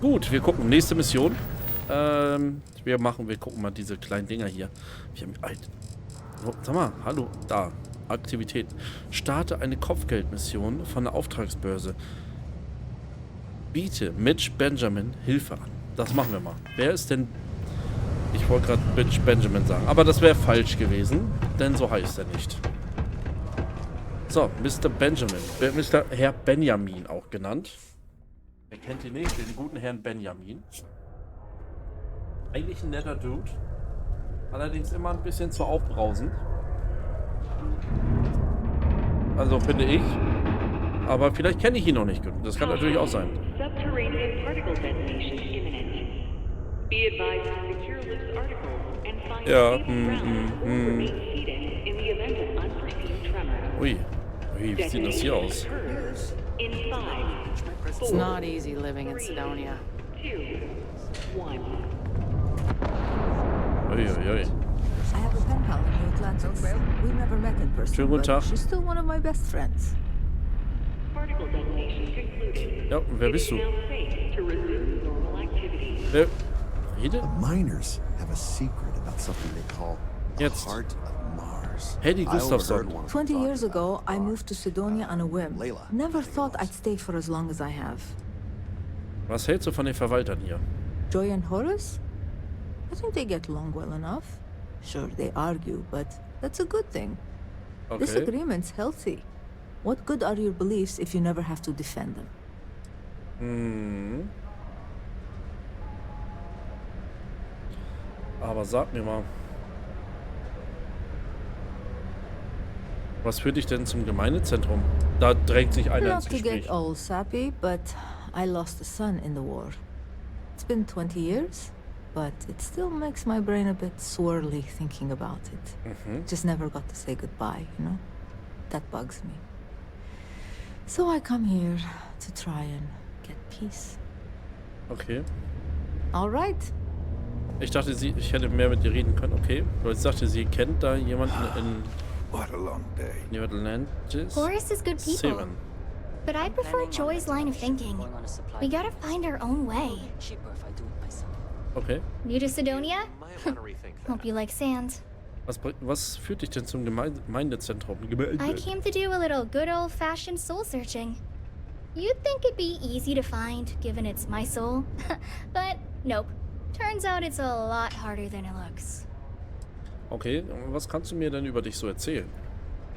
Gut, wir gucken. Nächste Mission. Wir gucken mal diese kleinen Dinger hier. Oh, sag mal, hallo, da. Aktivität. Starte eine Kopfgeldmission von der Auftragsbörse. Biete Mitch Benjamin Hilfe an. Das machen wir mal. Wer ist denn... Ich wollte gerade Mitch Benjamin sagen, aber das wäre falsch gewesen, denn so heißt er nicht. So, Mr. Benjamin. Mr. Herr Benjamin auch genannt. Wer kennt ihn nicht? Den guten Herrn Benjamin. Eigentlich ein netter Dude. Allerdings immer ein bisschen zu aufbrausend. Also finde ich. Aber vielleicht kenne ich ihn noch nicht gut. Das kann natürlich auch sein. Ja, Ui. Ui, wie sieht das hier aus? It's not easy living in Sidonia. Ui, ui, ui. I have a pen pal in the Atlantis. We never met in person, Schönen guten but Tag. she's still one of my best friends. Ja, wer bist du? Wer? Rede? Miners have a secret about something they call the Jetzt. heart of Mars. Hedy I overheard Gustafsson. one of them 20 talk years about ago, I Mars. moved to Sidonia on a whim. Layla, Never I think it thought was. I'd stay for as long as I have. Was hältst du von den Verwaltern hier? Joy and Horace? I think they get along well enough. Sure, they argue, but that's a good thing. Okay. Disagreement's healthy. What good are your beliefs if you never have to defend them? Hm. Aber sag mir mal. Was führt dich denn zum Gemeindezentrum? Da drängt sich einer ins Not to Gespräch. get all sappy, but I lost a son in the war. It's been 20 years, but it still makes my brain a bit swirly thinking about it. Just never got to say goodbye, you know? That bugs me. So I come here to try and get peace. Okay. All right. Ich dachte, ich hätte mehr mit dir reden können. Okay. Aber jetzt sagte sie, kennt da jemanden in What a long day. New Atlantis? Horace is good people, Seven. but I prefer Joy's line of thinking. We gotta find our own way. Okay. New to Sidonia? Hope you like sand. Was führt dich denn zum Gemeindezentrum? I came to do a little good old-fashioned soul searching. You'd think it'd be easy to find, given it's my soul. But nope. Turns out it's a lot harder than it looks. Okay, was kannst du mir denn über dich so erzählen?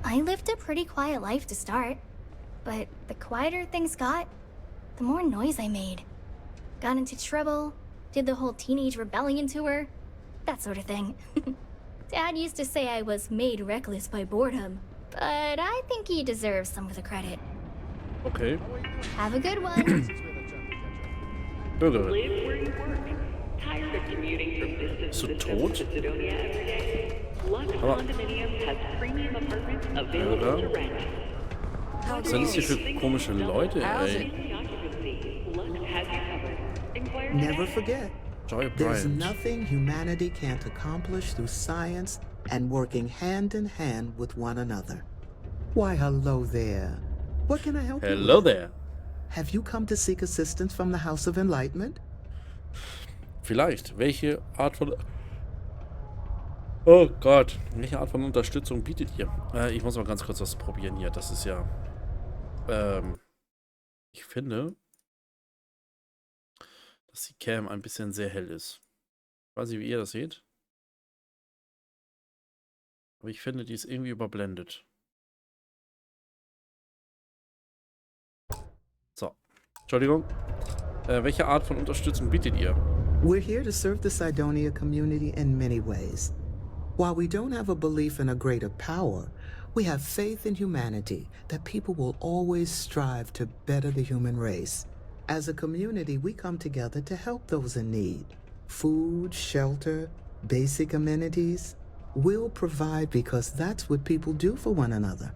I lived a pretty quiet life to start. But the quieter things got, the more noise I made. Got into trouble, did the whole teenage rebellion tour, that sort of thing. Dad used to say I was made reckless by boredom, but I think he deserves some of the credit. Okay. Have a good one. Bürgerin. Live where you work. Tired of commuting from distant So systems tot? to Sidonia every day? Lux Aber- Condominium has premium apartments available to rent. Was sind das hier für komische Leute, ey? Easy occupancy. Lux has you covered. Inquire Never today. forget, Joy there's Bryant. nothing humanity can't accomplish through science and working hand in hand with one another. Why, hello there. What can I help you Hello with? there. Have you come to seek assistance from the House of Enlightenment? Vielleicht. Welche Art von... Oh Gott. Welche Art von Unterstützung bietet ihr? Ich muss mal ganz kurz was probieren hier. Das ist ja... ich finde, dass die Cam ein bisschen sehr hell ist. Ich weiß nicht, wie ihr das seht. Aber ich finde, die ist irgendwie überblendet. So. Entschuldigung. Welche Art von Unterstützung bietet ihr? We're here to serve the Sidonia community in many ways. While we don't have a belief in a greater power, we have faith in humanity that people will always strive to better the human race. As a community, we come together to help those in need. Food, shelter, basic amenities. We'll provide because that's what people do for one another.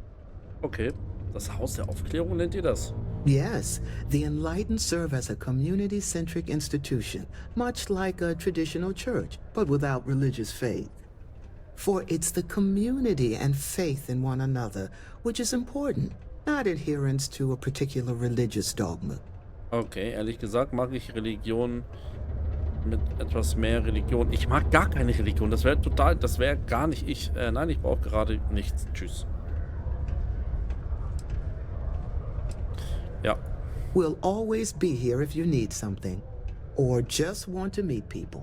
Okay. Das Haus der Aufklärung nennt ihr das? Yes, the Enlightened serve as a community-centric institution, much like a traditional church, but without religious faith. For it's the community and faith in one another which is important, not adherence to a particular religious dogma. Okay, ehrlich gesagt mag ich Religion mit etwas mehr Religion. Ich mag gar keine Religion. Das wäre gar nicht ich. Nein, ich brauche gerade nichts. Tschüss. Ja. We'll always be here if you need something, or just want to meet people.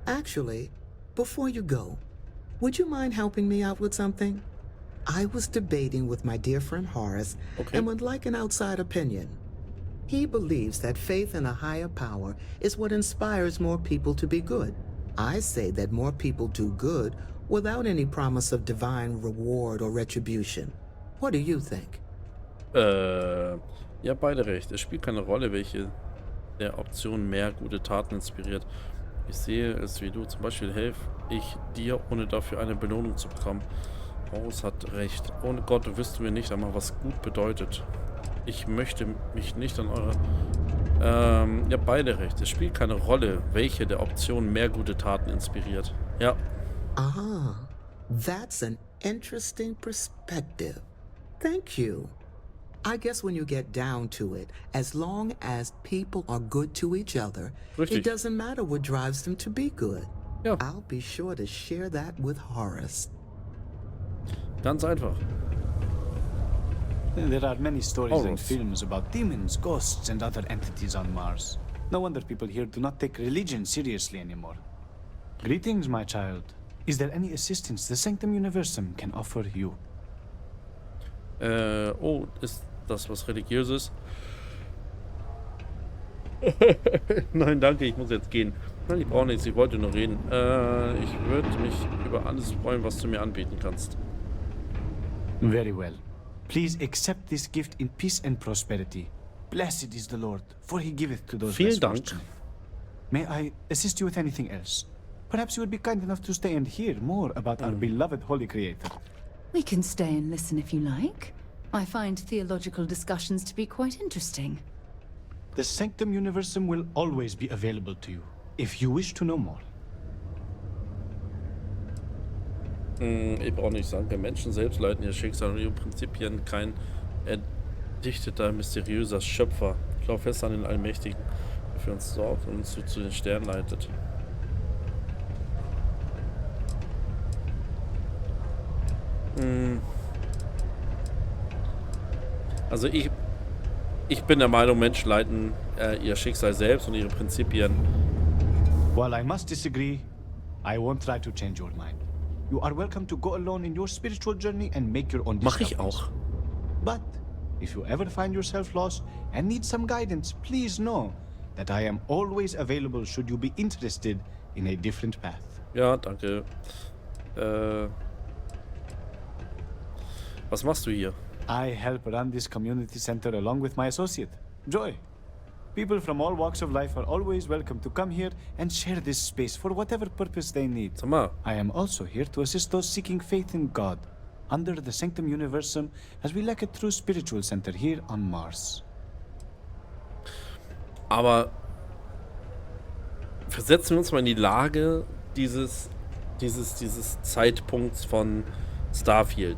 Actually, before you go, would you mind helping me out with something? I was debating with my dear friend Horace and would like an outside opinion. He believes that faith in a higher power is what inspires more people to be good. I say that more people do good without any promise of divine reward or retribution. What do you think? Ja, beide recht. Es spielt keine Rolle, welche der Optionen mehr gute Taten inspiriert. Ich sehe es wie du. Zum Beispiel helfe ich dir, ohne dafür eine Belohnung zu bekommen. Horus hat recht. Ohne Gott wüssten wir nicht einmal, was gut bedeutet. Ich möchte mich nicht an eure... ja, beide recht. Es spielt keine Rolle, welche der Optionen mehr gute Taten inspiriert. Ja. Ah, that's an interesting perspective. Thank you. I guess when you get down to it, as long as people are good to each other, Richtig. it doesn't matter what drives them to be good. Ja. I'll be sure to share that with Horace. Ganz einfach. There are many stories and Horus. films about demons, ghosts, and other entities on Mars. No wonder people here do not take religion seriously anymore. Greetings, my child. Is there any assistance the Sanctum Universum can offer you? Oh, ist das was Religiöses? Nein, danke, ich muss jetzt gehen. Nein, ich brauche nichts, ich wollte nur reden. Ich würde mich über alles freuen, was du mir anbieten kannst. Very well. Please accept this gift in peace and prosperity. Blessed is the Lord, for he giveth to those less Vielen Dank. fortunate. May I assist you with anything else? Perhaps you would be kind enough to stay and hear more about our beloved Holy Creator. We can stay and listen if you like. I find theological discussions to be quite interesting. The Sanctum Universum will always be available to you, if you wish to know more. Ich brauche nicht sagen, wir Menschen selbst leiten ihr Schicksal und ihre Prinzipien, kein erdichteter, mysteriöser Schöpfer. Ich glaube fest an den Allmächtigen, der für uns sorgt und uns zu den Sternen leitet. Also ich bin der Meinung, Menschen leiten ihr Schicksal selbst und ihre Prinzipien. While I must disagree, I won't try to change your mind. You are welcome to go alone in your spiritual journey and make your own Mach discoveries. ich auch. But if you ever find yourself lost and need some guidance, please know that I am always available should you be interested in a different path. Ja, danke. Was machst du hier? I help run this community center along with my associate, Joy. People from all walks of life are always welcome to come here and share this space for whatever purpose they need. Sag mal, I am also here to assist those seeking faith in God under the Sanctum Universum as we lack a true spiritual center here on Mars. aber versetzen wir uns mal in die Lage dieses Zeitpunkts von Starfield.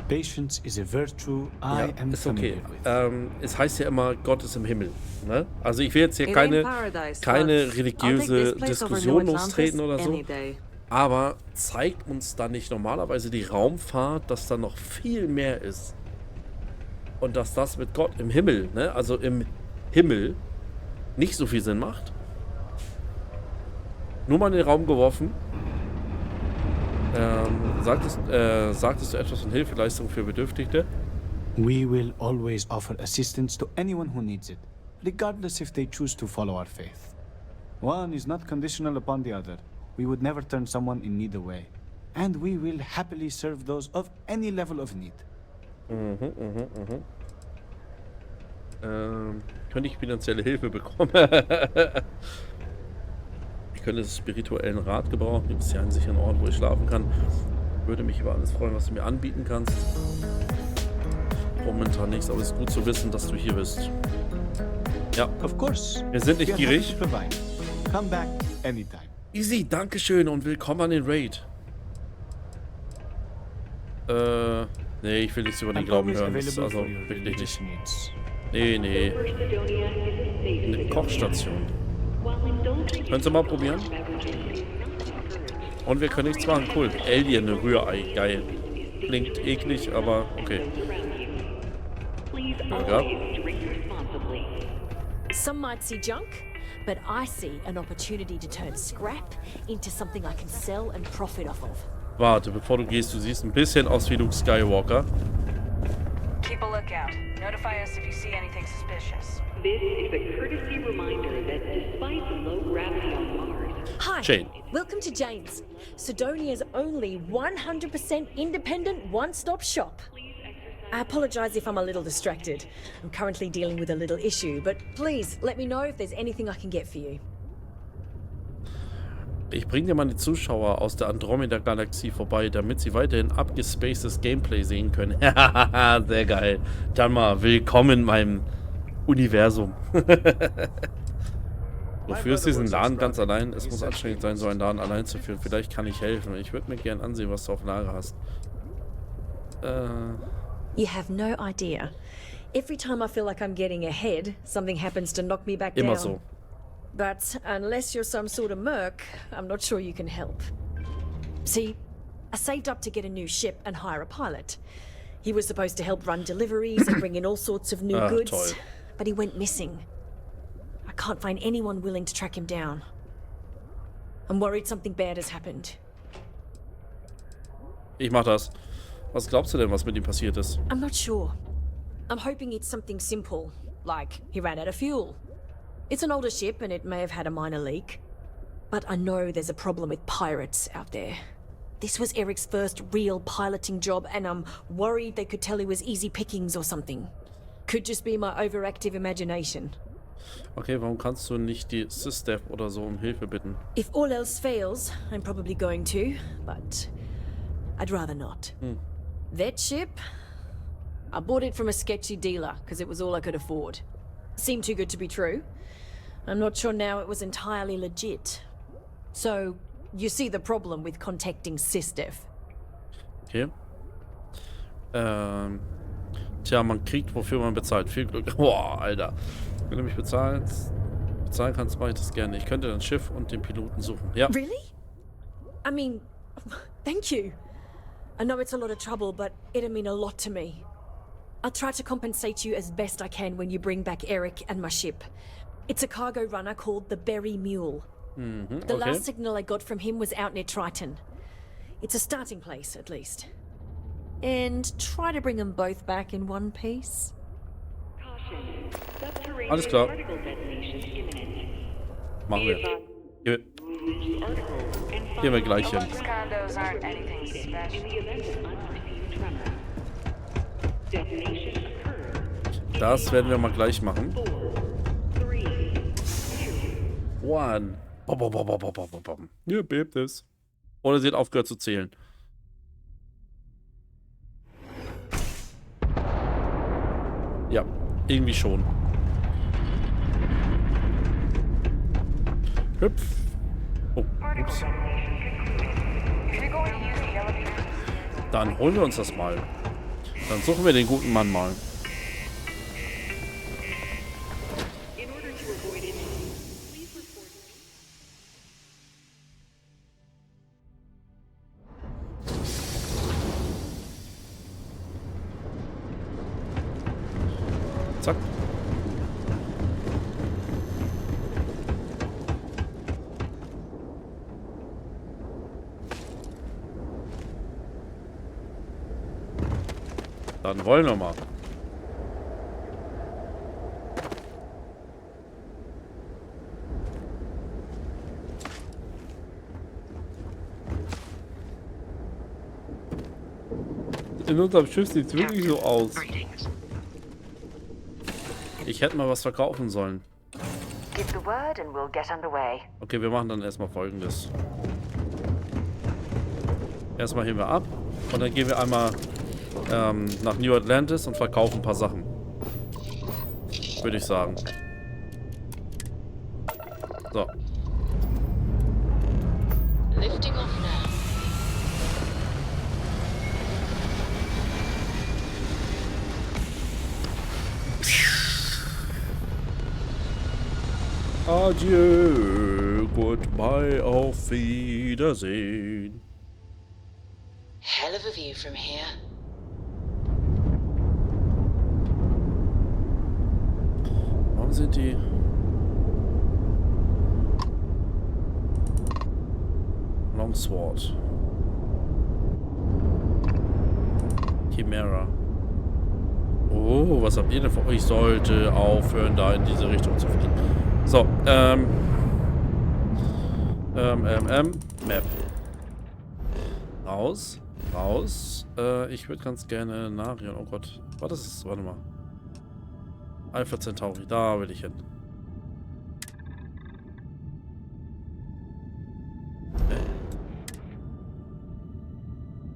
Patience is a virtue I am Ist okay. familiar with. Es heißt ja immer, Gott ist im Himmel. Ne? Also ich will jetzt hier It keine ain't paradise, keine but religiöse I'll take this place over Diskussion New lostreten oder Atlantis so. any day. Aber zeigt uns da nicht normalerweise die Raumfahrt, dass da noch viel mehr ist? Und dass das mit Gott im Himmel, ne? Also im Himmel, nicht so viel Sinn macht? Nur mal in den Raum geworfen. Sagtest du etwas von Hilfeleistung für Bedürftige? We will always offer assistance to anyone who needs it, regardless if they choose to follow our faith. One is not conditional upon the other. We would never turn someone in need away. And we will happily serve those of any level of need. Könnte ich finanzielle Hilfe bekommen? Ich könnte spirituellen Rat gebrauchen. Gibt es hier einen sicheren Ort, wo ich schlafen kann? Würde mich über alles freuen, was du mir anbieten kannst. Momentan nichts, aber es ist gut zu wissen, dass du hier bist. Ja, Of course. wir sind nicht we are happy gierig. to provide. Come back anytime. Easy, dankeschön und willkommen an den Raid. Nee, ich will nichts über den I'm Glauben always hören. Das ist available also for your wirklich religious nicht. needs. Nee. Eine Kochstation. Können Sie mal probieren? Und wir können nichts machen. Cool. Alien, eine Rührei. Geil. Klingt eklig, aber okay. Burger. Some might see junk, but I see an opportunity to turn scrap into something I can sell and profit off of. Warte, bevor du gehst, du siehst ein bisschen aus wie Luke Skywalker. Keep a lookout. Notify us if you see anything suspicious. This is a courtesy reminder that despite the low gravity on Mars, Hi, Jane. welcome to Jane's, Sidonia's only 100% independent one-stop shop. I apologize if I'm a little distracted. I'm currently dealing with a little issue, but please let me know if there's anything I can get for you. Ich bringe dir meine Zuschauer aus der Andromeda-Galaxie vorbei, damit sie weiterhin abgespacedes Gameplay sehen können. Sehr geil. Dann mal willkommen in meinem Universum. Wofür ist diesen Laden ganz allein? Es muss anstrengend sein, so einen Laden allein zu führen. Vielleicht kann ich helfen. Ich würde mir gern ansehen, was du auf Lager hast. You have no idea. Every time I feel like I'm getting ahead, something happens to knock me back down. Immer so. But unless you're some sort of merc, I'm not sure you can help. See, I saved up to get a new ship and hire a pilot. He was supposed to help run deliveries and bring in all sorts of new goods, toll. but he went missing. I can't find anyone willing to track him down. I'm worried something bad has happened. Ich mach das. Was glaubst du denn, was mit ihm passiert ist? I'm not sure. I'm hoping it's something simple, like he ran out of fuel. It's an older ship and it may have had a minor leak. But I know there's a problem with pirates out there. This was Eric's first real piloting job and I'm worried they could tell he was easy pickings or something. Could just be my overactive imagination. Okay, warum kannst du nicht die Sys-Dev oder so um Hilfe bitten? If all else fails, I'm probably going to, but I'd rather not. That ship? I bought it from a sketchy dealer because it was all I could afford. Seemed too good to be true. I'm not sure now it was entirely legit. So, you see the problem with contacting SysDev. Okay. Tja, man kriegt, wofür man bezahlt. Viel Glück. Boah, Alter. Wenn du mich bezahlen kannst, mache ich das gerne. Ich könnte dein Schiff und den Piloten suchen. Ja. Really? I mean, thank you. I know it's a lot of trouble, but it'll mean a lot to me. I'll try to compensate you as best I can when you bring back Eric and my ship. It's a cargo runner called the Berry Mule. The last signal I got from him was out near Triton. It's a starting place, at least. And try to bring them both back in one piece. caution, subterranean Alles klar. particle detonation imminent. Machen wir. Gehen wir gleich hin. These condos aren't anything In special. the event of unforeseen tremor. Detonation occurs. Das werden wir mal gleich machen. 3, 2, 1. Hier bebt es. Oder sie hat aufgehört zu zählen. Ja, irgendwie schon. Hüpf. Oh, ups. Dann holen wir uns das mal. Dann suchen wir den guten Mann mal. in order to avoid injury, please report. Zack. Dann wollen wir mal. In unserem Schiff sieht es wirklich so aus. Ich hätte mal was verkaufen sollen. Give the word and we'll get underway. Okay, wir machen dann erstmal Folgendes. Erstmal heben wir ab und dann gehen wir einmal nach New Atlantis und verkaufen ein paar Sachen. Würde ich sagen. So. Lifting off now. Adieu, goodbye, auf Wiedersehen. Hell of a view from here. Warum sind die... Longsword. Chimera. Oh, was habt ihr denn vor? Ich sollte aufhören, da in diese Richtung zu fliegen. So, Map. Raus. Raus. Ich würde ganz gerne Narion. Oh Gott. Was ist das? Warte mal. Alpha Centauri. Da will ich hin.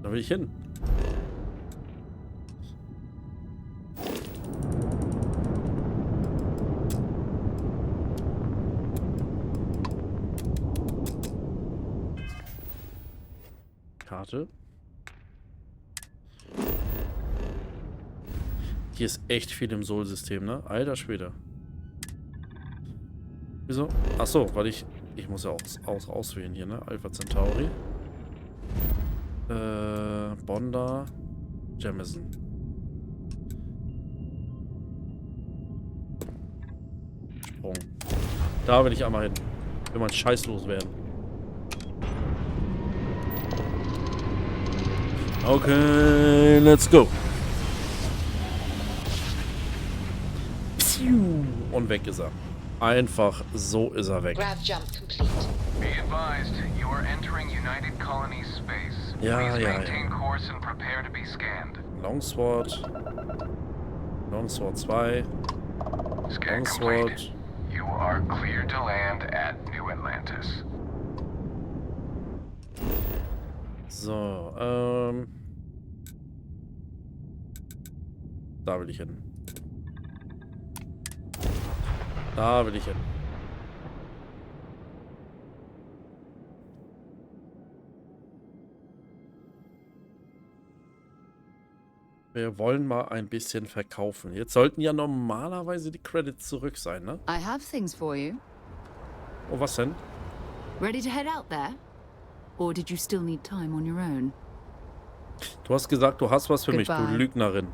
Da will ich hin. Karte. Hier ist echt viel im Sol-System, ne? Alter Schwede. Wieso? Achso, weil ich muss ja auch auswählen hier, ne? Alpha Centauri. Bonda. Jamison. Sprung. Da will ich einmal hin. Will man scheißlos werden. Okay, let's go. Und weg ist er. Einfach so ist er weg. Grav jump complete. Be advised, you are entering United Colony space. Ja, Please ja, maintain ja. course and prepare to be scanned. Longsword. Longsword 2. Scan Longsword. complete. You are cleared to land at New Atlantis. So, da will ich hin. Da will ich hin. Wir wollen mal ein bisschen verkaufen. Jetzt sollten ja normalerweise die Credits zurück sein, ne? I have things for you. Oh, was denn? Ready to head out there? Or did you still need time on your own? Du hast gesagt, du hast was für mich, du Goodbye. Lügnerin.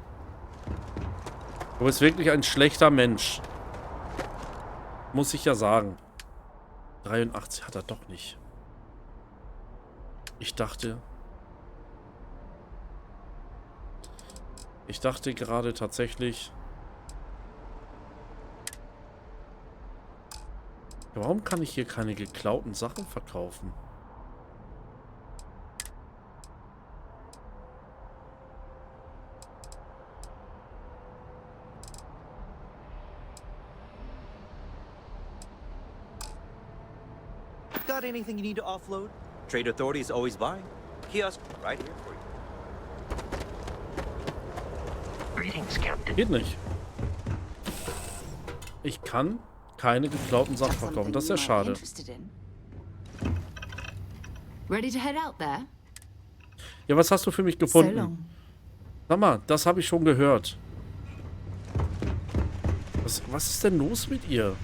Du bist wirklich ein schlechter Mensch. Muss ich ja sagen. 83 hat er doch nicht. Ich dachte gerade tatsächlich... Warum kann ich hier keine geklauten Sachen verkaufen? Got anything you need to offload? Trade Authority is always buying. Kiosk right here for you. Greetings, Captain. Geht nicht. Ich kann keine geklauten Sachen verkaufen. Das ist ja schade. Ready to head out there? Ja, was hast du für mich gefunden? Sag mal, das habe ich schon gehört. Was ist denn los mit ihr?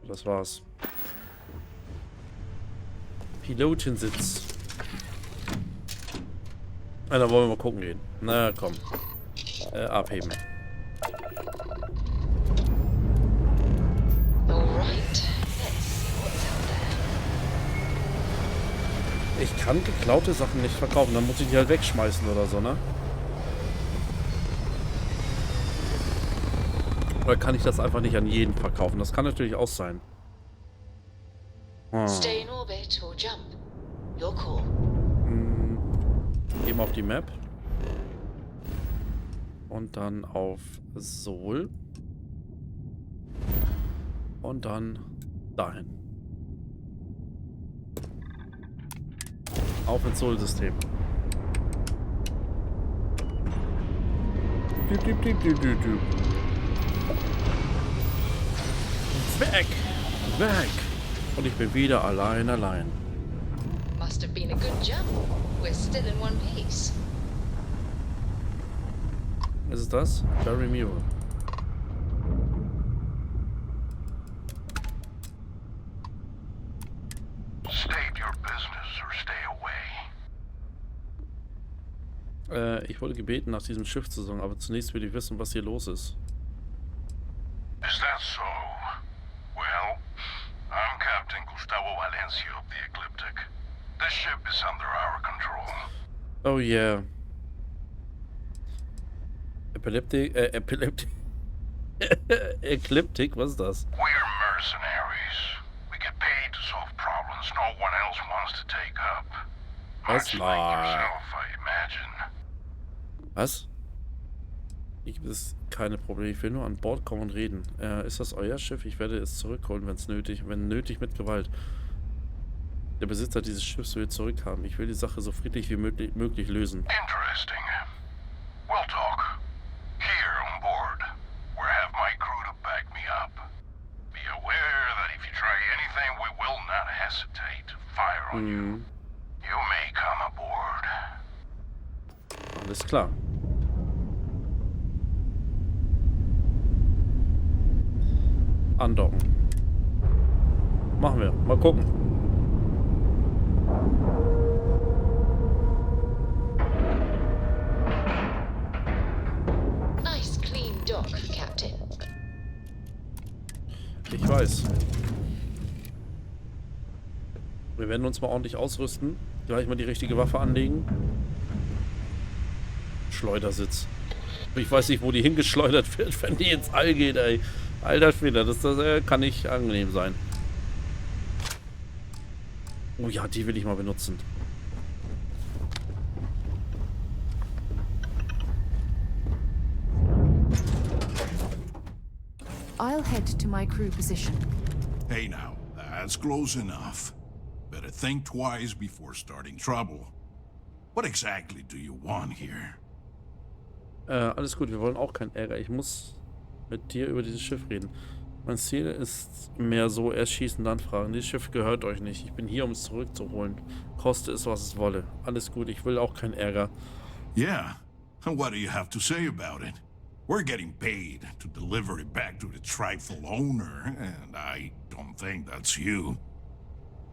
Das war's. Pilotensitz. Da wollen wir mal gucken gehen. Na komm. Abheben. Ich kann geklaute Sachen nicht verkaufen. Dann muss ich die halt wegschmeißen oder so, ne? Oder kann ich das einfach nicht an jeden verkaufen? Das kann natürlich auch sein. Stay in orbit or jump. Your call. Gehen wir auf die Map. Und dann auf Sol. Und dann dahin. Auf ins Sol-System. Weg! Weg! Und ich bin wieder allein. Must have been a good jump. We're still in one piece. Was ist das? Barry Mule. State your business or stay away. Ich wurde gebeten, nach diesem Schiff zu suchen, aber zunächst will ich wissen, was hier los ist. Is that so? Well, I'm Captain Gustavo Valencia of the Ecliptic. This ship is under our control. Oh yeah. Ecliptic, was ist das? We're mercenaries. We get paid to solve problems no one else wants to take up. Was? Much like yourself, I imagine. Was? Hier gibt es keine Probleme. Ich will nur an Bord kommen und reden. Ist das euer Schiff? Ich werde es zurückholen, wenn nötig mit Gewalt. Der Besitzer dieses Schiffs will zurückhaben. Ich will die Sache so friedlich wie möglich lösen. Interesting. We'll talk. Here on board, where I have my crew to back me up. Be aware that if you try anything, we will not hesitate to fire on you. You may come aboard. Alles klar. Andocken. Machen wir. Mal gucken. Nice clean dock, Captain. Ich weiß. Wir werden uns mal ordentlich ausrüsten. Gleich mal die richtige Waffe anlegen. Schleudersitz. Ich weiß nicht, wo die hingeschleudert wird, wenn die ins All geht, ey. Alter Fehler, das kann nicht angenehm sein. Oh ja, die will ich mal benutzen. I'll head to my crew position. Hey now, that's close enough. Better think twice before starting trouble. What exactly do you want here? Alles gut, wir wollen auch keinen Ärger. Ich muss mit dir über dieses Schiff reden. Mein Ziel ist mehr so, erst schießen, dann fragen. Dieses Schiff gehört euch nicht. Ich bin hier, um es zurückzuholen. Koste es, was es wolle. Alles gut, ich will auch keinen Ärger. Yeah, and what do you have to say about it? We're getting paid to deliver it back to the trifle owner, and I don't think that's you.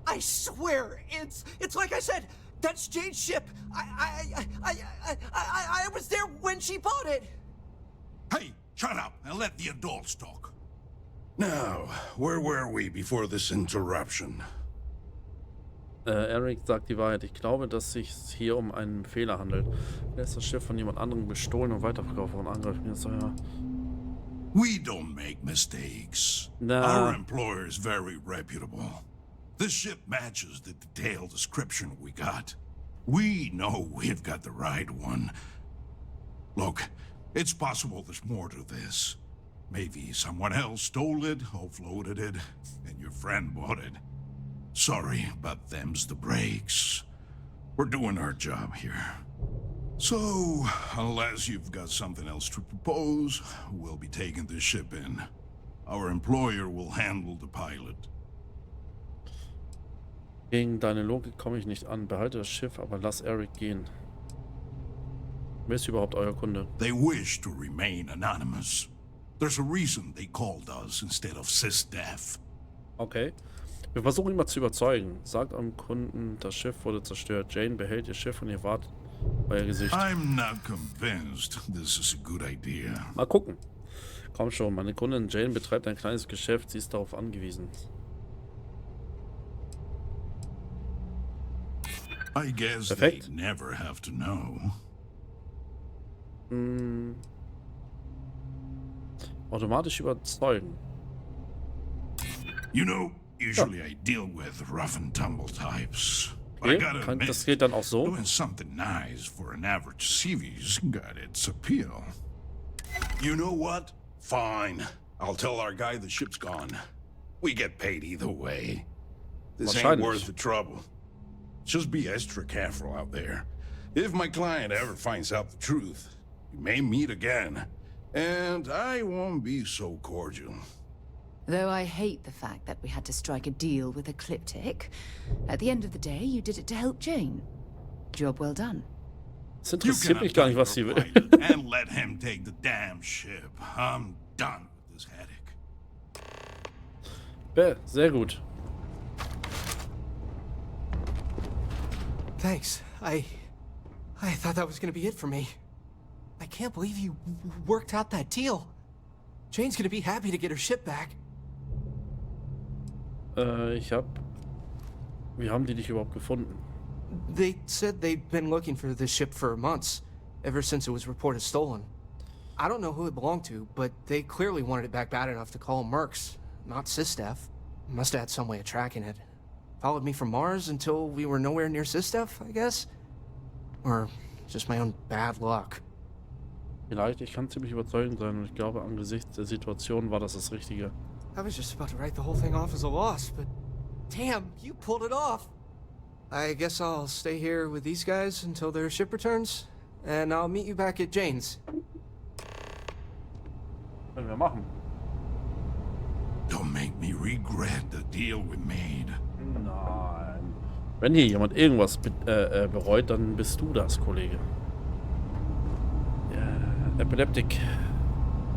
I swear, it's like I said, that's Jade's ship. I was there when she bought it. Hey, shut up and let the adults talk. Now, where were we before this interruption? Eric sagt die Wahrheit. Ich glaube, dass es sich hier um einen Fehler handelt. Er ist das Schiff von jemand anderem bestohlen und weiterverkauft und angreift mir. Ja. We don't make mistakes. Nah. Our employer is very reputable. This ship matches the detailed description we got. We know we've got the right one. Look, it's possible there's more to this. Maybe someone else stole it, offloaded it, and your friend bought it. Sorry, but them's the breaks. We're doing our job here. So, unless you've got something else to propose, we'll be taking this ship in. Our employer will handle the pilot. Gegen deine Logik komme ich nicht an. Behalte das Schiff, aber lass Eric gehen. Wer ist überhaupt euer Kunde? They wish to remain anonymous. There's a reason they called us instead of SysDef. Okay. Wir versuchen ihn mal zu überzeugen. Sagt eurem Kunden, das Schiff wurde zerstört. Jane behält ihr Schiff und ihr wart euer Gesicht. I'm not convinced this is a good idea. Mal gucken. Komm schon, meine Kundin Jane betreibt ein kleines Geschäft. Sie ist darauf angewiesen. I guess Perfekt. they never have to know. Automatisch überzeugen. You know, usually I deal with rough and tumble types. Okay, I gotta admit, das geht dann auch so. doing something nice for an average CV's got its appeal. You know what? Fine. I'll tell our guy the ship's gone. We get paid either way. This ain't worth the trouble. Just be extra careful out there. If my client ever finds out the truth, We may meet again, and I won't be so cordial. Though I hate the fact that we had to strike a deal with Ecliptic, at the end of the day, you did it to help Jane. Job well done. Es interessiert mich gar nicht, was sie will. And let him take the damn ship. I'm done with this headache. Sehr gut. Thanks. I thought that was gonna be it for me. I can't believe you worked out that deal. Jane's gonna be happy to get her ship back. Wie haben die dich überhaupt gefunden? They said they'd been looking for this ship for months, ever since it was reported stolen. I don't know who it belonged to, but they clearly wanted it back bad enough to call Mercs, not Sistef. Must have had some way of tracking it. Followed me from Mars until we were nowhere near Sistef, I guess? Or just my own bad luck. Vielleicht, ich kann ziemlich überzeugend sein und ich glaube, angesichts der Situation war das das Richtige. I was just about to write the whole thing off as a loss, but damn, you pulled it off. I guess I'll stay here with these guys until their ship returns, and I'll meet you back at Jane's. Können wir machen. Don't make me regret the deal we made. Nein. Wenn hier jemand irgendwas bereut, dann bist du das, Kollege. Ja, Epileptic.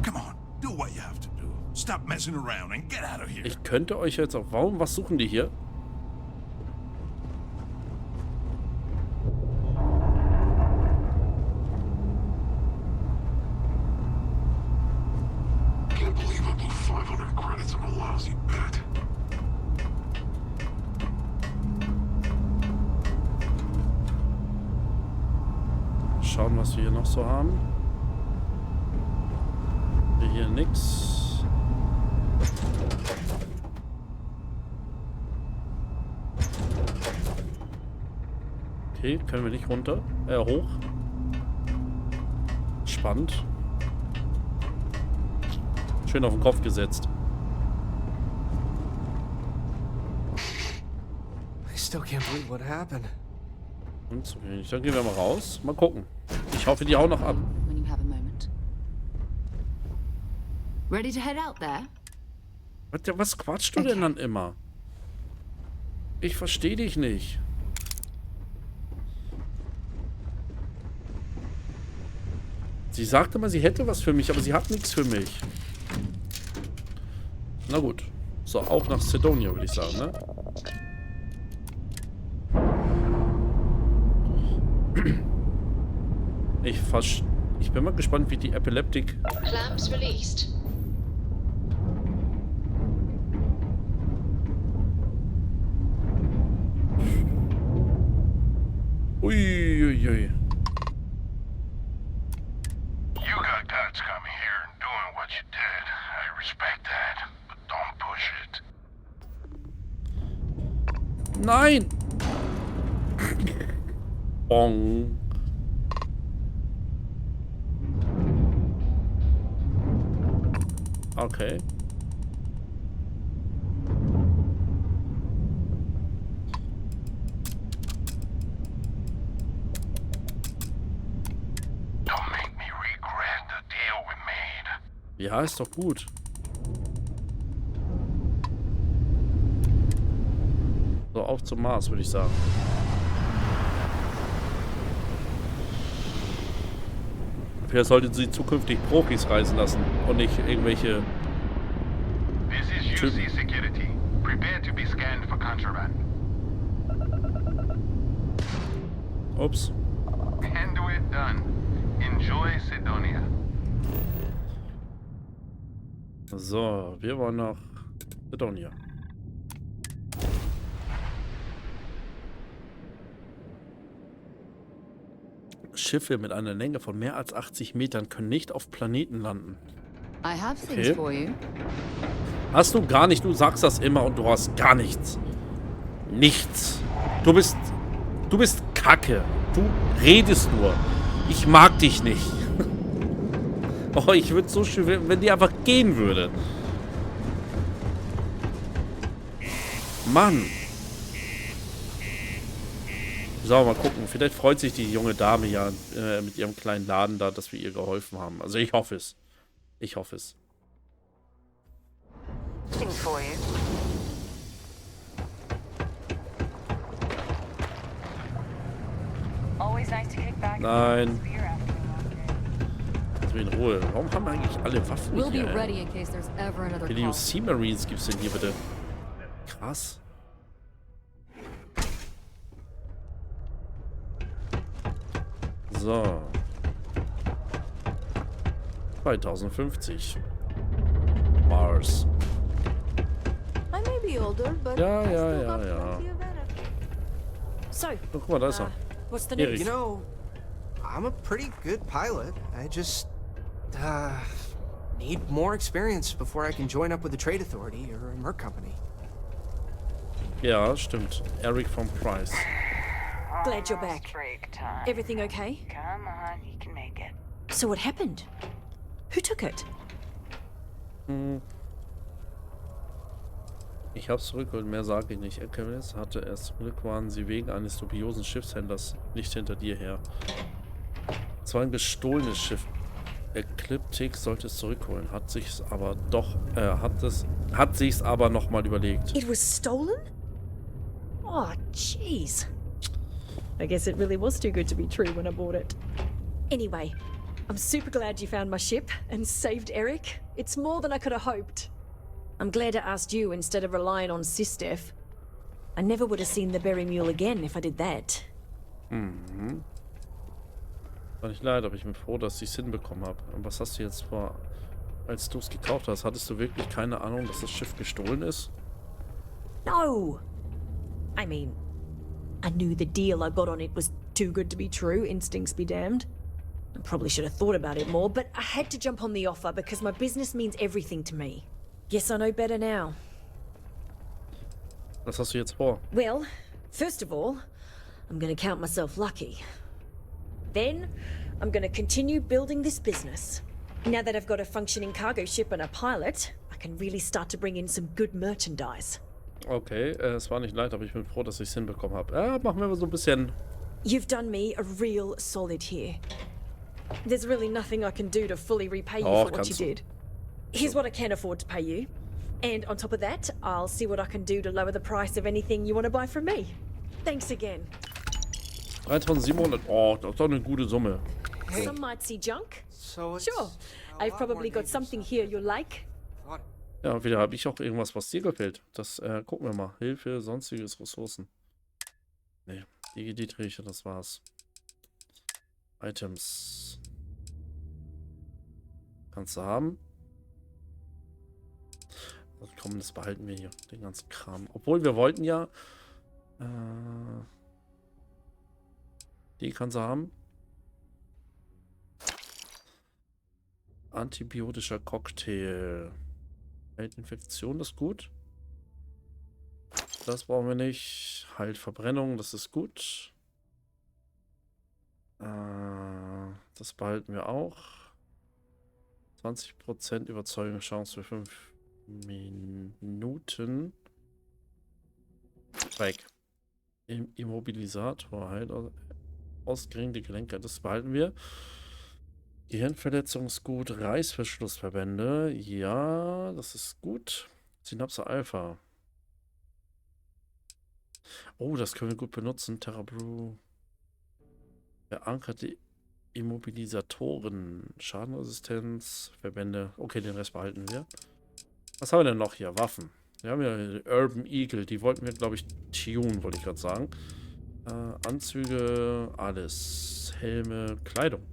Come on, do what you have to do. Stop messing around and get out of here. Ich könnte euch jetzt auch... Warum? Was suchen die hier? Can't believe I blew 500 credits on a lousy bet. Schauen, was wir hier noch so haben. Hier nix. Okay, können wir nicht runter. Hoch. Spannend. Schön auf den Kopf gesetzt. I still can't believe what happened. Und so wenig. Dann gehen wir mal raus. Mal gucken. Ich hoffe, die hauen noch ab. When you have a moment. Ready to head out there? Was quatschst du denn dann immer? Ich verstehe dich nicht. Sie sagte mal, sie hätte was für mich, aber sie hat nichts für mich. Na gut. So, auch nach Sidonia, würde ich sagen, ne? Ich bin mal gespannt, wie die Epileptic... Clamps released. Uiuiui. You got guts coming here and doing what you did. I respect that, but don't push it. Nein! Bong. Okay. Don't make me regret the deal we made. Ja, ist doch gut. So, auf zum Mars, würde ich sagen. Vielleicht sollten sie zukünftig Profis reisen lassen und nicht irgendwelche This is UC Security. Prepare to be scanned for contraband. Ups. And we're done. Enjoy Sidonia. So, wir wollen nach Sidonia. Schiffe mit einer Länge von mehr als 80 Metern können nicht auf Planeten landen. I have things for you. Hast du gar nicht. Du sagst das immer und du hast gar nichts. Nichts. Du bist Kacke. Du redest nur. Ich mag dich nicht. Oh, ich würde so schön, wenn die einfach gehen würde. Mann. So, mal gucken. Vielleicht freut sich die junge Dame ja mit ihrem kleinen Laden da, dass wir ihr geholfen haben. Also ich hoffe es. Ich hoffe es. Things for you. Always nice to kick back. Nein. Also in Ruhe. Warum haben eigentlich alle Waffen We'll be hier? ready in case there's ever another Wie viele call. Sea Marines gibt's denn hier bitte? Krass. So. 2050. Mars. I may be older, but Ja, I ja, still ja, got ja. plenty of energy. So, Oh, guck mal, da ist er. what's the Erik. You know, I'm a pretty good pilot. I just need more experience before I can join up with the trade authority or a merc company. Ja, stimmt. Eric from Price. Glad you're back. Break time. Everything okay? Come on, you can make it. So what happened? Who took it? Ich hab's zurückgeholt, mehr sage ich nicht. LKWs hatte erst zum Glück, waren sie wegen eines dubiosen Schiffshändlers nicht hinter dir her. Es war ein gestohlenes Schiff. Ecliptic sollte es zurückholen, hat sich's aber nochmal überlegt. It was stolen? Oh, jeez. I guess it really was too good to be true when I bought it. Anyway, I'm super glad you found my ship and saved Eric. It's more than I could have hoped. I'm glad I asked you instead of relying on Sistef. I never would have seen the Berry Mule again if I did that. Mhm. War nicht leid, aber ich bin froh, dass ich es hinbekommen habe. Und was hast du jetzt vor, als du es gekauft hast? Hattest du wirklich keine Ahnung, dass das Schiff gestohlen ist? No! I mean, I knew the deal I got on it was too good to be true, instincts be damned. I probably should have thought about it more, but I had to jump on the offer because my business means everything to me. Guess I know better now. Was hast du jetzt vor? Well, first of all, I'm gonna count myself lucky. Then, I'm gonna continue building this business. Now that I've got a functioning cargo ship and a pilot, I can really start to bring in some good merchandise. Okay, es war nicht leid, aber ich bin froh, dass ich es hinbekommen habe. Ja, machen wir mal so ein bisschen. You've done me a real solid here. There's really nothing I can do to fully repay you for what you did. Here's what I can afford to pay you. And on top of that, I'll see what I can do to lower the price of anything you want to buy from me. Thanks again. 3700. Oh, das ist doch eine gute Summe. Some might see junk. So it's Sure. I've probably got something here you'll like. Ja, wieder habe ich auch irgendwas, was dir gefällt. Das gucken wir mal. Hilfe, sonstiges Ressourcen. Ne, die Dietriche, das war's. Items. Kannst du haben. Komm, das behalten wir hier. Den ganzen Kram. Obwohl, wir wollten ja... die kannst du haben. Antibiotischer Cocktail. Heilt Infektion, das ist gut. Das brauchen wir nicht. Heilt Verbrennung, das ist gut. Das behalten wir auch. 20% Überzeugungschance für 5 Minuten. Weg. Immobilisator, halt ausgeringte Gelenke, das behalten wir. Gehirnverletzung ist gut. Reißverschlussverbände, ja, das ist gut. Synapse Alpha. Oh, das können wir gut benutzen. Terrabrew. Verankerte Immobilisatoren. Schadenresistenz. Verbände. Okay, den Rest behalten wir. Was haben wir denn noch hier? Waffen. Wir haben ja die Urban Eagle. Die wollten wir, glaube ich, tunen, wollte ich gerade sagen. Anzüge, alles. Helme, Kleidung.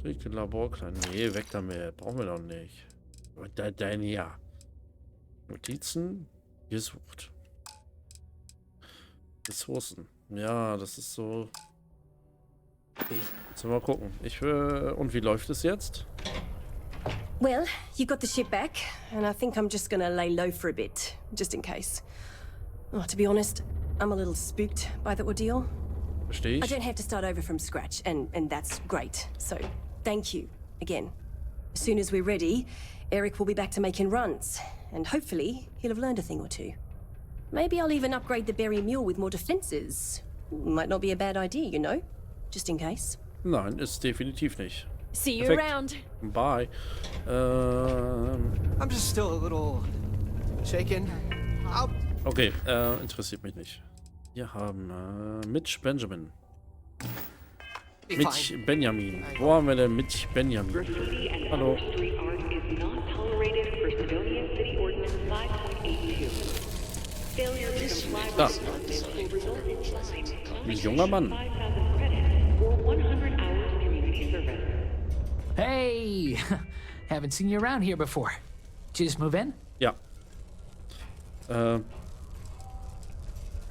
Laborkleidung. Nee, weg damit. Brauchen wir doch nicht. Dann ja. Notizen. Gesucht. Ressourcen. Ja, das ist so. Jetzt mal gucken. Und wie läuft es jetzt? Well, you got the ship back, and I think I'm just gonna lay low for a bit, just in case. Oh, to be honest, I'm a little spooked by the ordeal. Verstehe ich. I don't have to start over from scratch, and that's great. So, thank you again. As soon as we're ready, Eric will be back to making runs, and hopefully he'll have learned a thing or two. Maybe I'll even upgrade the berry mule with more defenses. Might not be a bad idea, you know? Just in case. Nein, ist definitiv nicht. See you Perfekt. around. Bye. I'm just still a little shaken. Okay, interessiert mich nicht. Wir haben Mitch Benjamin. Mitch Benjamin. Wo haben wir denn Mitch Benjamin? Hallo. Da. Ein junger Mann. Hey! Haven't seen you around here before. Did you just move in? Ja.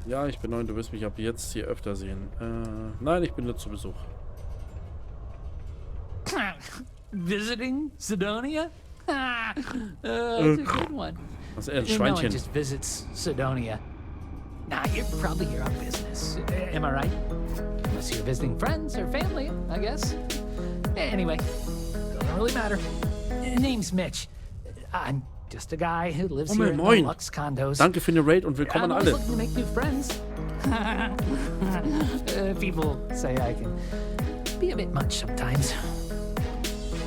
Ja, ich bin neu, du wirst mich ab jetzt hier öfter sehen. Nein, ich bin nur zu Besuch. Visiting Sidonia? That's a good one. Was ist er, ein No one Schweinchen? just visits Sidonia. Nah, you're probably here on business. Am I right? Unless you're visiting friends or family, I guess. Anyway, doesn't really matter. Name's Mitch. I'm just a guy who lives here in the Moin. Lux condos. Danke für den Raid und willkommen I'm an always alle. looking to make new friends. People say I can be a bit much sometimes.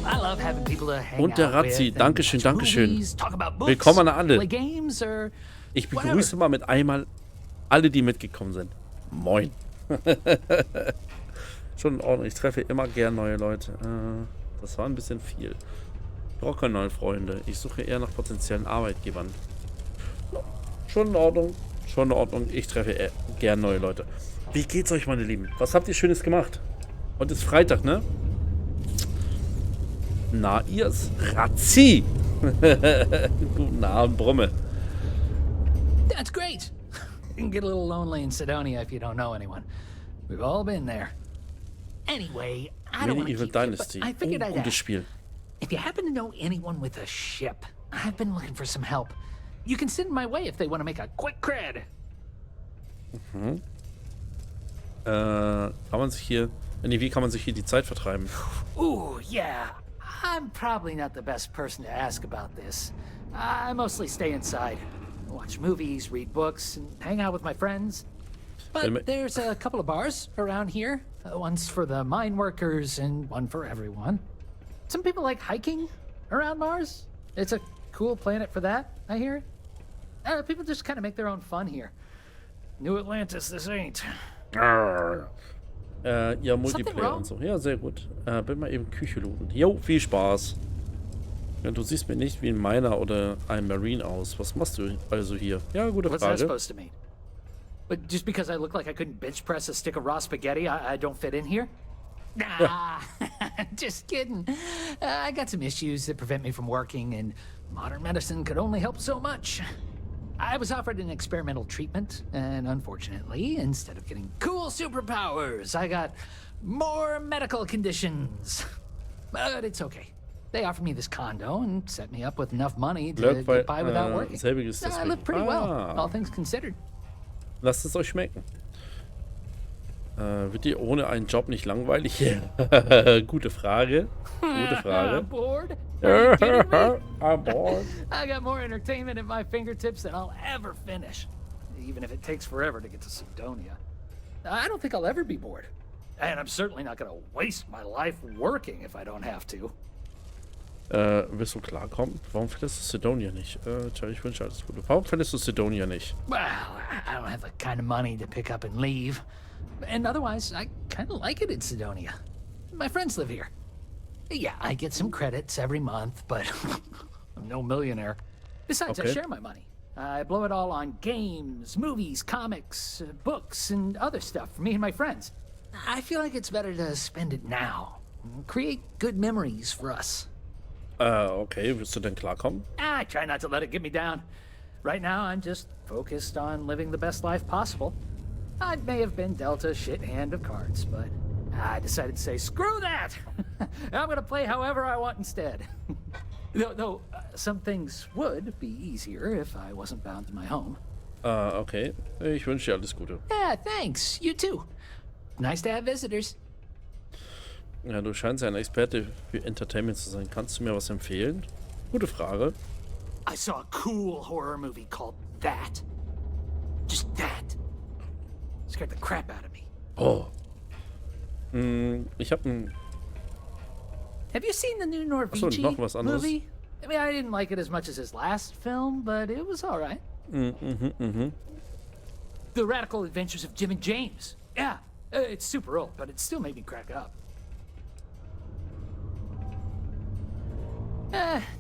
I love having people to hang Und der out Razzi, with Dankeschön, and watch Dankeschön. movies, talk about books, Willkommen an alle. play games or Ich begrüße mal mit einmal alle, die mitgekommen sind. Moin. Schon in Ordnung. Ich treffe immer gern neue Leute. Das war ein bisschen viel. Ich brauche keine neuen Freunde. Ich suche eher nach potenziellen Arbeitgebern. Schon in Ordnung. Schon in Ordnung. Ich treffe eher gern neue Leute. Wie geht's euch, meine Lieben? Was habt ihr Schönes gemacht? Heute ist Freitag, ne? Na, ihr's Razzi. Guten Abend, Brumme. That's great. You can get a little lonely in Sidonia if you don't know anyone. We've all been there. Anyway, I don't want to Medieval keep you, Dynasty. but I figured I'd Gutes ask. Spiel. If you happen to know anyone with a ship, I've been looking for some help. You can send my way if they want to make a quick cred. Mhm. Kann man sich hier... Nee, wie kann man sich hier die Zeit vertreiben? Ooh, yeah. I'm probably not the best person to ask about this. I mostly stay inside. Watch movies, read books, and hang out with my friends. But there's a couple of bars around here. One's for the mine workers and one for everyone. Some people like hiking around Mars. It's a cool planet for that, I hear. People just kind of make their own fun here. New Atlantis, this ain't. Ja, Multiplayer und so. Ja, sehr gut. Bin mal eben Küche looten. Jo, viel Spaß. Ja, du siehst mir nicht wie ein Miner oder ein Marine aus. Was machst du also hier? Ja, gute What's that Frage. supposed to mean? But just because I look like I couldn't bench press a stick of raw spaghetti, I don't fit in here? Nah, just kidding. I got some issues that prevent me from working, and modern medicine could only help so much. I was offered an experimental treatment, and unfortunately, instead of getting cool superpowers, I got more medical conditions. But it's okay. They offered me this condo and set me up with enough money to get by without working. Selbiges I live pretty well, all things considered. Lasst es euch schmecken. Wird dir ohne einen Job nicht langweilig? Gute Frage. Gute Frage. Bored? Are you kidding me? I'm bored. I got more entertainment at my fingertips than I'll ever finish. Even if it takes forever to get to Sidonia. I don't think I'll ever be bored. And I'm certainly not gonna waste my life working if I don't have to. Willst du klarkommen? Warum findest du Sidonia nicht? Tja, ich wünsche alles Gute. Warum findest du Sidonia nicht? Well, I don't have the kind of money to pick up and leave. And otherwise, I kind of like it in Sidonia. My friends live here. Yeah, I get some credits every month, but I'm no millionaire. Besides, I share my money. I blow it all on games, movies, comics, books, and other stuff for me and my friends. I feel like it's better to spend it now. Create good memories for us. Okay, willst du denn klarkommen? I try not to let it get me down. Right now, I'm just focused on living the best life possible. I may have been dealt a shit hand of cards, but I decided to say, screw that! I'm gonna play however I want instead. Though some things would be easier if I wasn't bound to my home. Okay. Ich wünsche dir alles Gute. Yeah, thanks. You too. Nice to have visitors. Ja, du scheinst ja ein Experte für Entertainment zu sein. Kannst du mir was empfehlen? Gute Frage. I saw a cool horror movie called That. Just that. Scared the crap out of me. Oh. Ich habe ein... Have you seen the new Norwegian noch was anderes. movie? I mean, I didn't like it as much as his last film, but it was all right. The Radical Adventures of Jim and James. Yeah, it's super old, but it still made me crack up.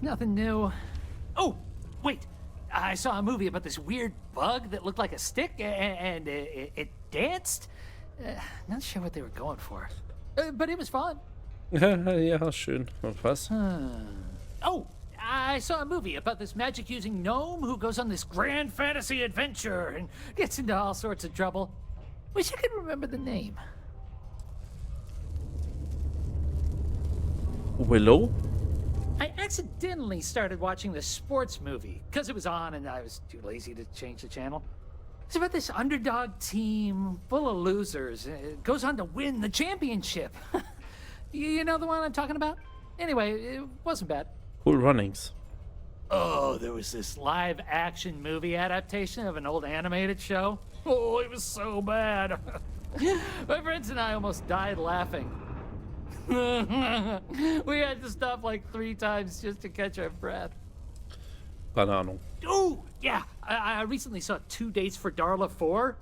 Nothing new. Oh, wait. I saw a movie about this weird bug that looked like a stick, and it danced. Not sure what they were going for, but it was fun. Ja, schön. Und was? Oh, I saw a movie about this magic-using gnome who goes on this grand fantasy adventure and gets into all sorts of trouble. Wish I could remember the name. Willow? I accidentally started watching this sports movie because it was on and I was too lazy to change the channel. It's about this underdog team full of losers. It goes on to win the championship. You know the one I'm talking about? Anyway, it wasn't bad. Cool Runnings. Oh, there was this live-action movie adaptation of an old animated show. Oh, it was so bad. My friends and I almost died laughing. We had to stop like 3 times just to catch our breath. Keine Ahnung. Oh, yeah. I recently saw 2 Days for Darla 4.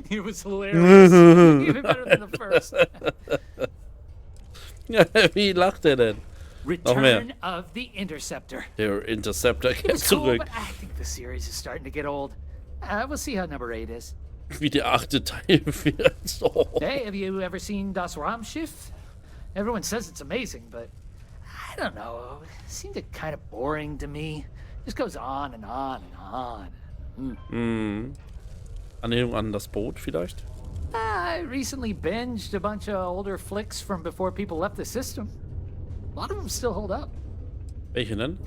It was hilarious. Even better than the first. Wie lacht er denn? Return of the Interceptor. Der Interceptor It kehrt was cool, zurück. but I think the series is starting to get old. We'll see how number 8 is. Wie der 8. Teil wird. Oh. Hey, have you ever seen Das Raumschiff? Everyone says it's amazing, but I don't know. It seemed kind of boring to me. Just goes on and on and on. Anlehnung an das Boot vielleicht? I recently binged a bunch of older flicks from before people left the system. A lot of them still hold up. Welche denn?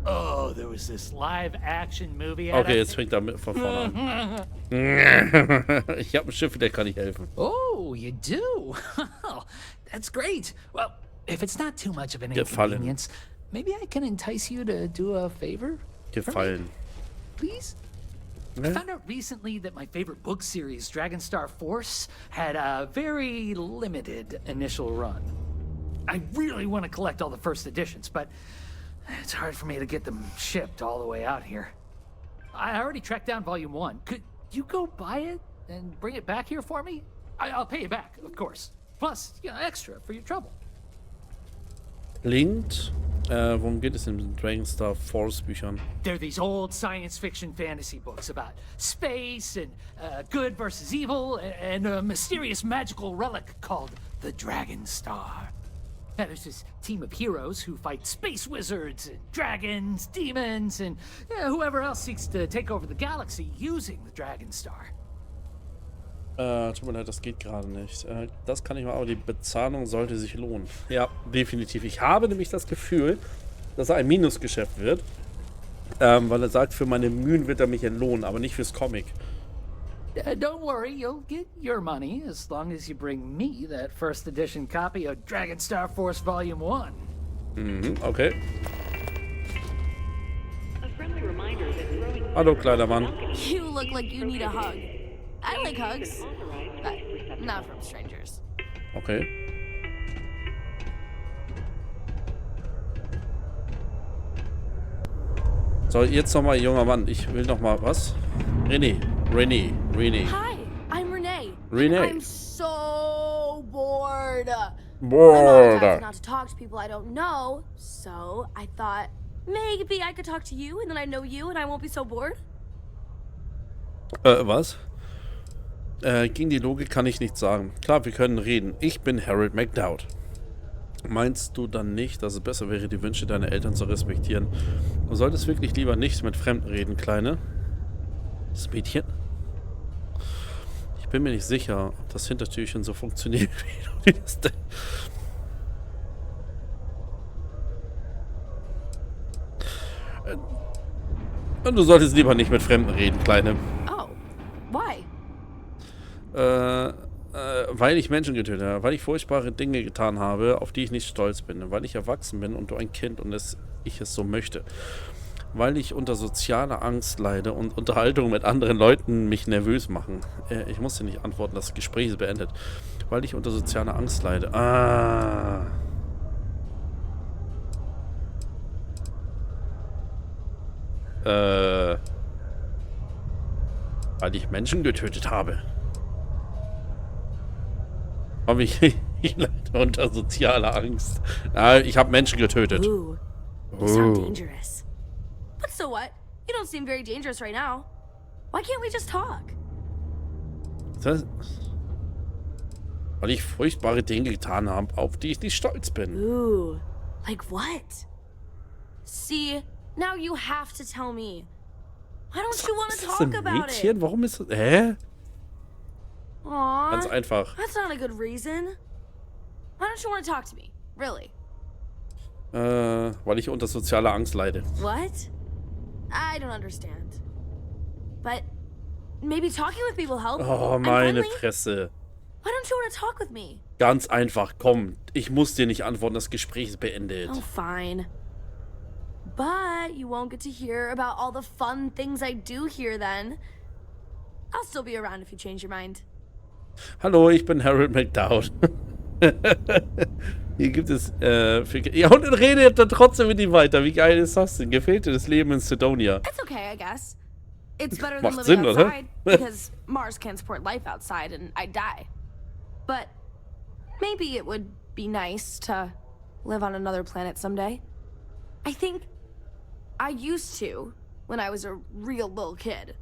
Oh, there was this live-action movie. Okay, jetzt fängt er von vorne an. Ich habe ein Schiff, der kann nicht helfen. Oh, you do? That's great. Well, if it's not too much of an inconvenience, maybe I can entice you to do a favor? Gefallen. Please? I found out recently that my favorite book series, Dragonstar Force, had a very limited initial run. I really want to collect all the first editions, but it's hard for me to get them shipped all the way out here. I already tracked down Volume 1. Could you go buy it and bring it back here for me? I'll pay you back, of course. Plus, extra for your trouble. Linked. Worum geht es in den Dragonstar Force Büchern? They're these old science fiction fantasy books about space and good versus evil and a mysterious magical relic called the Dragonstar. Now, there's this team of heroes who fight space wizards and dragons, demons, and whoever else seeks to take over the galaxy using the Dragonstar. Tut mir leid, das geht gerade nicht. Das kann ich mal, aber die Bezahlung sollte sich lohnen. Ja, definitiv. Ich habe nämlich das Gefühl, dass er ein Minusgeschäft wird. Weil er sagt, für meine Mühen wird er mich entlohnen, aber nicht fürs Comic. Don't worry, you'll get your money as long as you bring me that first edition copy of Dragonstar Force Volume 1. Okay. A friendly reminder that throwing Hallo, kleiner Mann. You look like you need a hug. I like hugs, but not from strangers. Okay. So, jetzt nochmal, junger Mann. Ich will nochmal was? Renee. Hi, I'm Renee. Renee. I'm so bored. Bored. I'm not to talk to people I don't know, so I thought maybe I could talk to you and then I know you and I won't be so bored. Was? Gegen die Logik kann ich nichts sagen. Klar, wir können reden. Ich bin Harold McDowd. Meinst du dann nicht, dass es besser wäre, die Wünsche deiner Eltern zu respektieren? Du solltest wirklich lieber nicht mit Fremden reden, Kleine. Das Mädchen? Ich bin mir nicht sicher, ob das Hintertürchen so funktioniert, wie du das denkst. Du solltest lieber nicht mit Fremden reden, Kleine. Oh, why? Weil ich Menschen getötet habe, weil ich furchtbare Dinge getan habe, auf die ich nicht stolz bin, weil ich erwachsen bin und du ein Kind und ich es so möchte. Weil ich unter sozialer Angst leide und Unterhaltungen mit anderen Leuten mich nervös machen. Ich muss dir nicht antworten, das Gespräch ist beendet. Weil ich unter sozialer Angst leide. Ah. Weil ich Menschen getötet habe. Aber ich leide unter sozialer Angst. Ich habe Menschen getötet. Ooh, you sound dangerous. But so what? You don't seem very dangerous right now. Why can't we just talk? Weil ich furchtbare Dinge getan habe, auf die ich nicht stolz bin. Ooh, like what? See, now you have to tell me. Why don't you want to talk about it? Warum ist das? Hä? Aww, Ganz einfach. that's not a good reason. Why don't you want to talk to me? Really? Weil ich unter sozialer Angst leide. What? I don't understand. But maybe talking with me will help. Oh, I'm meine friendly. Fresse. Why don't you want to talk with me? Ganz einfach, komm. Ich muss dir nicht antworten, das Gespräch ist beendet. Oh, fine. But you won't get to hear about all the fun things I do here then. I'll still be around if you change your mind. Hallo, ich bin Harold McDowd. Hier gibt es, ja, und dann redet er trotzdem mit ihm weiter. Wie geil ist das denn? Gefällt dir das Leben in Sidonia? It's okay, I guess. It's better than Macht living Sinn, oder? outside, because Mars can't support life outside and I'd die. But maybe it would be nice to live on another planet someday. I think I used to when I was a real little kid.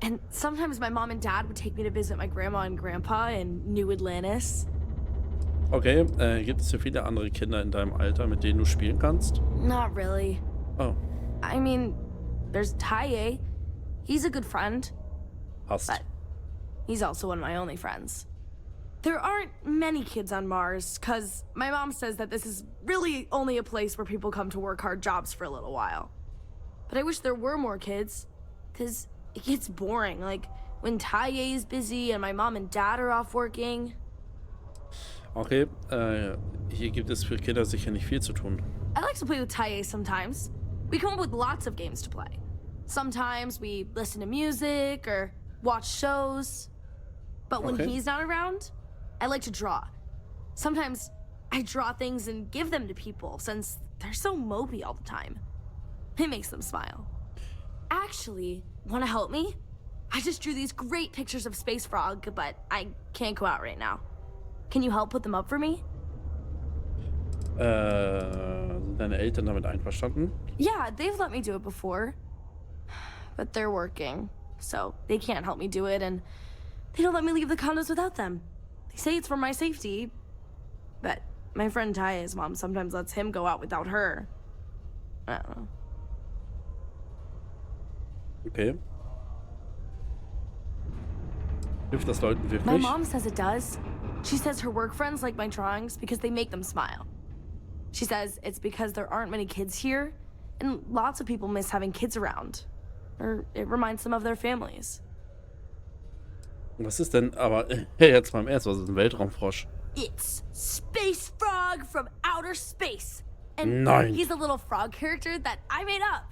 And sometimes my mom and dad would take me to visit my grandma and grandpa in New Atlantis. Okay, gibt es so viele andere Kinder in deinem Alter, mit denen du spielen kannst? Not really. Oh. I mean, there's Taye. He's a good friend. Hast. But he's also one of my only friends. There aren't many kids on Mars, because my mom says that this is really only a place where people come to work hard jobs for a little while. But I wish there were more kids, because it gets boring, like when Taye is busy and my mom and dad are off working. Okay, hier gibt es für Kinder sicher nicht viel zu tun. I like to play with Taye sometimes. We come up with lots of games to play. Sometimes we listen to music or watch shows. But when he's not around, I like to draw. Sometimes I draw things and give them to people since they're so mopey all the time. It makes them smile. Actually, want to help me? I just drew these great pictures of Space Frog, but I can't go out right now. Can you help put them up for me? Sind deine Eltern damit einverstanden? Yeah, they've let me do it before. But they're working, so they can't help me do it, and they don't let me leave the condos without them. They say it's for my safety, but my friend Taya's mom sometimes lets him go out without her. I don't know. Okay. Hilft das Leuten wirklich? My mom says it does. She says her work friends like my drawings because they make them smile. She says it's because there aren't many kids here, and lots of people miss having kids around. Or it reminds them of their families. Was ist denn, aber jetzt mal im Ernst, was ist ein Weltraumfrosch? It's Space Frog from outer space. And Nein. he's a little frog character that I made up.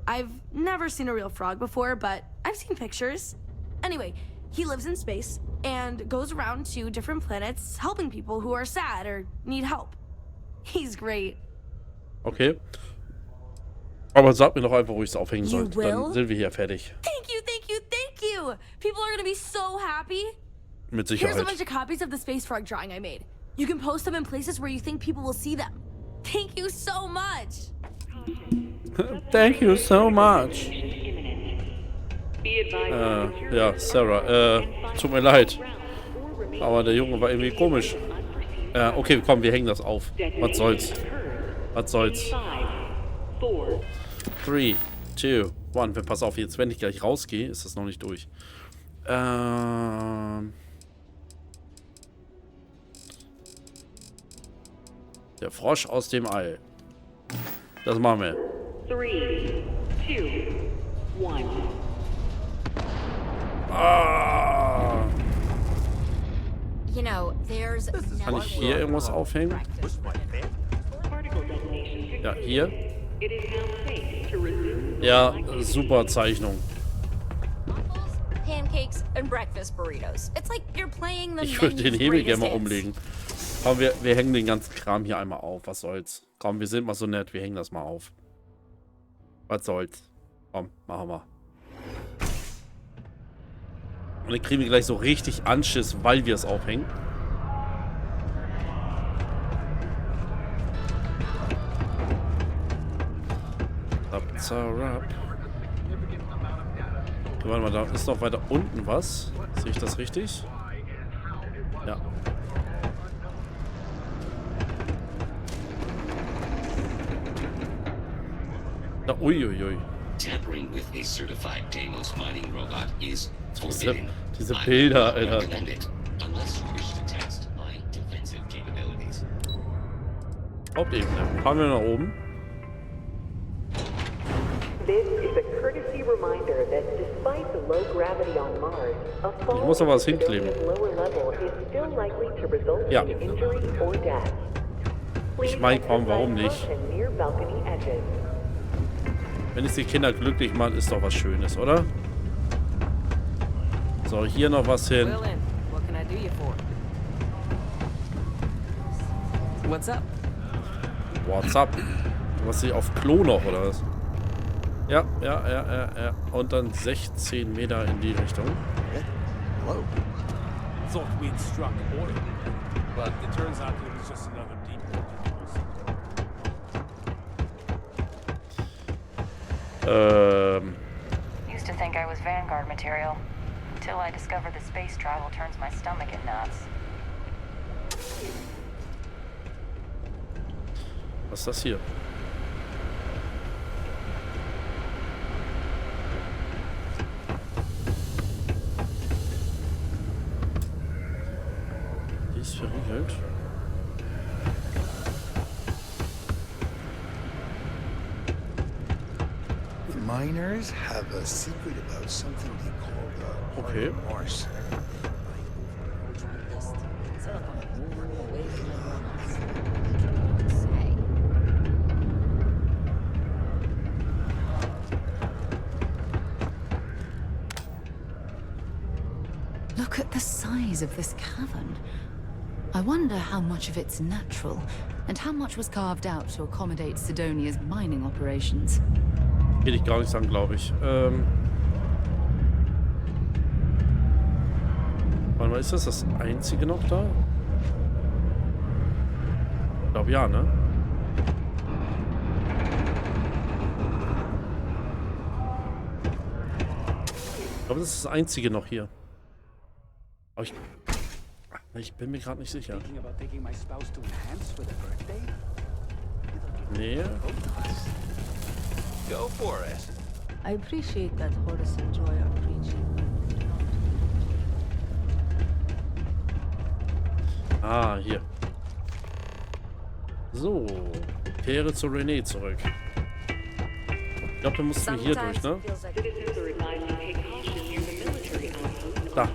I've never seen a real frog before, but I've seen pictures. Anyway, he lives in space and goes around to different planets helping people who are sad or need help. He's great. Okay. Aber sag mir doch einfach, wo ich es aufhängen You soll. will? Dann sind wir hier fertig. Thank you, thank you, thank you. People are gonna be so happy. Mit Here's a Sicherheit. bunch of copies of the Space Frog drawing I made. You can post them in places where you think people will see them. Thank you so much. Thank you so much. Ja, Sarah, tut mir leid. Aber der Junge war irgendwie komisch. Okay, komm, wir hängen das auf. Was soll's? Was soll's? 3, 2, 1. Pass auf, jetzt, wenn ich gleich rausgehe, ist das noch nicht durch. Der Frosch aus dem All. Das machen wir. 3, 2, 1. Ah. You know, there's Kann ich hier irgendwas aufhängen? Ja, hier. It is now safe Ja, super Zeichnung. Pancakes and breakfast burritos. It's like you're playing the Ich würde den Hebel gerne mal hits. umlegen. Komm, wir hängen den ganzen Kram hier einmal auf. Was soll's? Komm, wir sind mal so nett. Wir hängen das mal auf. Was soll's? Komm, machen wir. Und dann kriegen wir gleich so richtig Anschiss, weil wir es aufhängen. Warte mal, da ist noch weiter unten was. Sehe ich das richtig? Ja. Da, uiuiui. Tampering with a certified Deimos mining robot is forbidden. Diese Bilder, Alter. Unless you wish to test my defensive capabilities. Hauptebene. Fahren wir nach oben. This is a courtesy reminder that despite the low gravity on Mars, a fall Ich muss noch was hinkleben. lower level is still likely to result Ja. in injury or death. Ich meine, kaum, warum nicht? Near balcony edges. Wenn es die Kinder glücklich macht, ist doch was Schönes, oder? So, hier noch was hin. What can I do you for? What's up? What's up? Was ist auf Klo noch, oder was? Ja. Und dann 16 Meter in die Richtung. Hello. Thought we'd struck oil, but it turns out it was just another deep Used to think I was Vanguard material, until I discovered that space travel turns my stomach in knots. Was ist das hier? Die ist verriegelt. Miners have a secret about something they call Okay. Mars. Look at the size of this cavern. I wonder how much of it's natural, and how much was carved out to accommodate Sidonia's mining operations. Will ich gar nicht sagen, glaube ich. Warte mal, ist das einzige noch da? Ich glaube ja, ne? Ich glaube, das ist das einzige noch hier. Aber ich bin mir gerade nicht sicher. Nee. Go for it. I appreciate that Horus enjoy our preaching. Ah, hier. So. Kehre zu René zurück. Ich glaube, da mussten wir hier durch, ne? Da.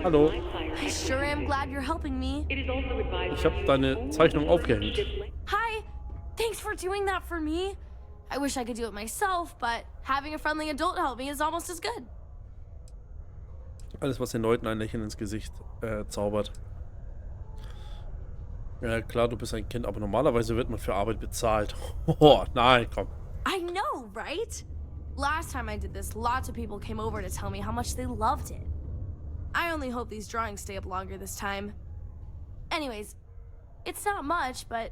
Hallo. I sure am glad you're helping me. Ich habe deine Zeichnung aufgehängt. Hi. Thanks for doing that for me. I wish I could do it myself, but having a friendly adult help me is almost as good. Alles, was den Leuten ein Lächeln ins Gesicht zaubert. Ja, klar, du bist ein Kind, aber normalerweise wird man für Arbeit bezahlt. Oh, nein, komm. I know, right? Last time I did this, lots of people came over to tell me how much they loved it. I only hope these drawings stay up longer this time. Anyways, it's not much, but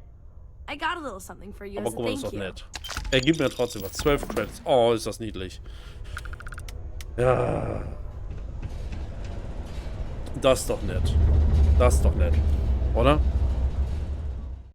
I got a little something for you Aber as a guck mal, ist thank doch you. nett. Er gibt mir trotzdem was. 12 Credits. Oh, ist das niedlich. Ja. Das ist doch nett. Das ist doch nett. Oder?